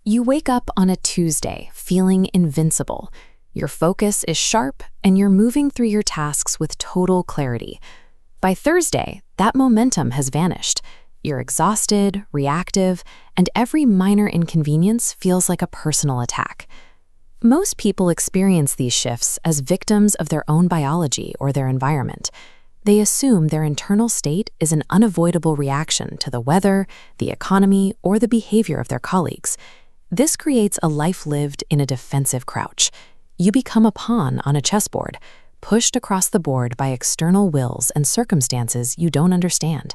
You wake up on a Tuesday feeling invincible. Your focus is sharp and you're moving through your tasks with total clarity. By Thursday, that momentum has vanished. You're exhausted, reactive, and every minor inconvenience feels like a personal attack. Most people experience these shifts as victims of their own biology or their environment. They assume their internal state is an unavoidable reaction to the weather, the economy, or the behavior of their colleagues. This creates a life lived in a defensive crouch. You become a pawn on a chessboard, pushed across the board by external wills and circumstances you don't understand.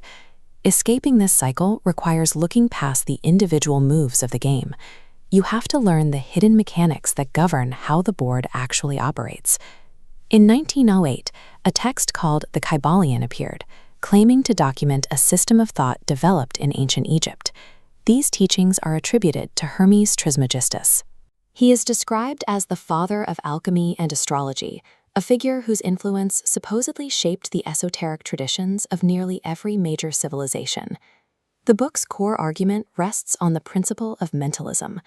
Escaping this cycle requires looking past the individual moves of the game. You have to learn the hidden mechanics that govern how the board actually operates. In 1908, a text called the Kybalion appeared, claiming to document a system of thought developed in ancient Egypt. These teachings are attributed to Hermes Trismegistus. He is described as the father of alchemy and astrology, a figure whose influence supposedly shaped the esoteric traditions of nearly every major civilization. The book's core argument rests on the principle of mentalism.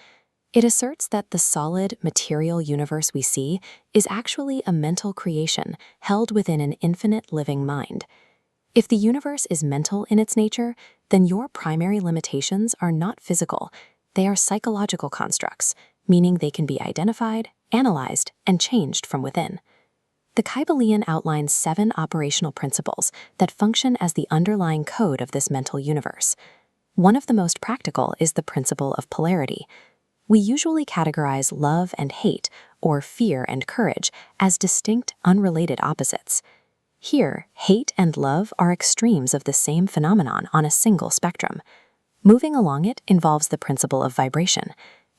It asserts that the solid, material universe we see is actually a mental creation held within an infinite living mind. If the universe is mental in its nature, then your primary limitations are not physical. They are psychological constructs, meaning they can be identified, analyzed, and changed from within. The Kybalion outlines 7 operational principles that function as the underlying code of this mental universe. One of the most practical is the principle of polarity. We usually categorize love and hate, or fear and courage, as distinct, unrelated opposites. Here, hate and love are extremes of the same phenomenon on a single spectrum. Moving along it involves the principle of vibration.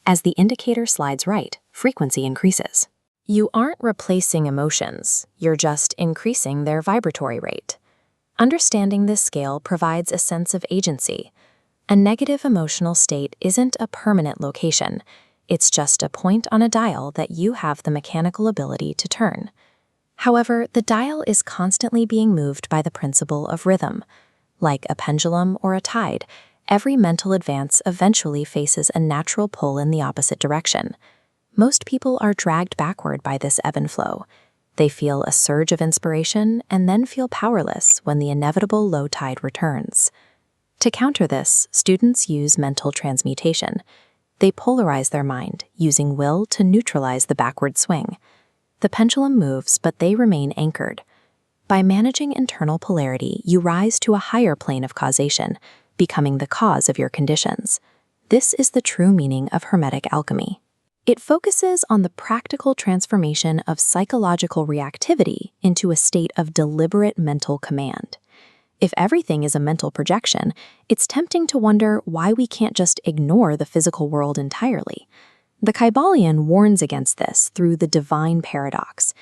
As the indicator slides right, frequency increases. You aren't replacing emotions, you're just increasing their vibratory rate. Understanding this scale provides a sense of agency. A negative emotional state isn't a permanent location. It's just a point on a dial that you have the mechanical ability to turn. However, the dial is constantly being moved by the principle of rhythm. Like a pendulum or a tide, every mental advance eventually faces a natural pull in the opposite direction. Most people are dragged backward by this ebb and flow. They feel a surge of inspiration and then feel powerless when the inevitable low tide returns. To counter this, students use mental transmutation. They polarize their mind, using will to neutralize the backward swing. The pendulum moves, but they remain anchored. By managing internal polarity, you rise to a higher plane of causation, becoming the cause of your conditions. This is the true meaning of Hermetic alchemy. It focuses on the practical transformation of psychological reactivity into a state of deliberate mental command. If everything is a mental projection, it's tempting to wonder why we can't just ignore the physical world entirely. The Kybalion warns against this through the divine paradox.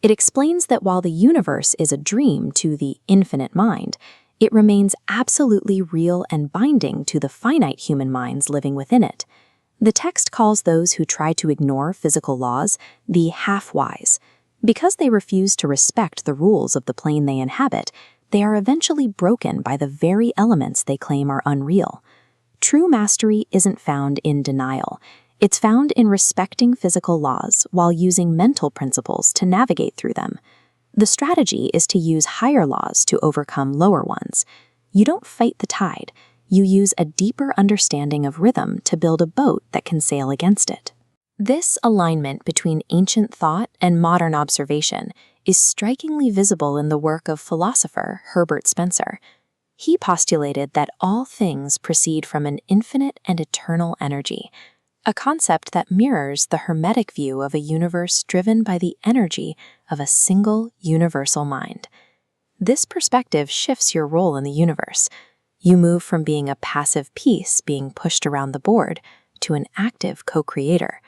It explains that while the universe is a dream to the infinite mind, it remains absolutely real and binding to the finite human minds living within it. The text calls those who try to ignore physical laws the half-wise. Because they refuse to respect the rules of the plane they inhabit, they are eventually broken by the very elements they claim are unreal. True mastery isn't found in denial. It's found in respecting physical laws while using mental principles to navigate through them. The strategy is to use higher laws to overcome lower ones. You don't fight the tide. You use a deeper understanding of rhythm to build a boat that can sail against it. This alignment between ancient thought and modern observation is strikingly visible in the work of philosopher Herbert Spencer. He postulated that all things proceed from an infinite and eternal energy, a concept that mirrors the Hermetic view of a universe driven by the energy of a single universal mind. This perspective shifts your role in the universe. You move from being a passive piece being pushed around the board to an active co-creator.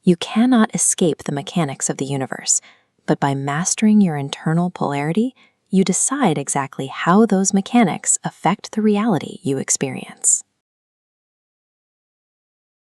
You cannot escape the mechanics of the universe, but by mastering your internal polarity, you decide exactly how those mechanics affect the reality you experience.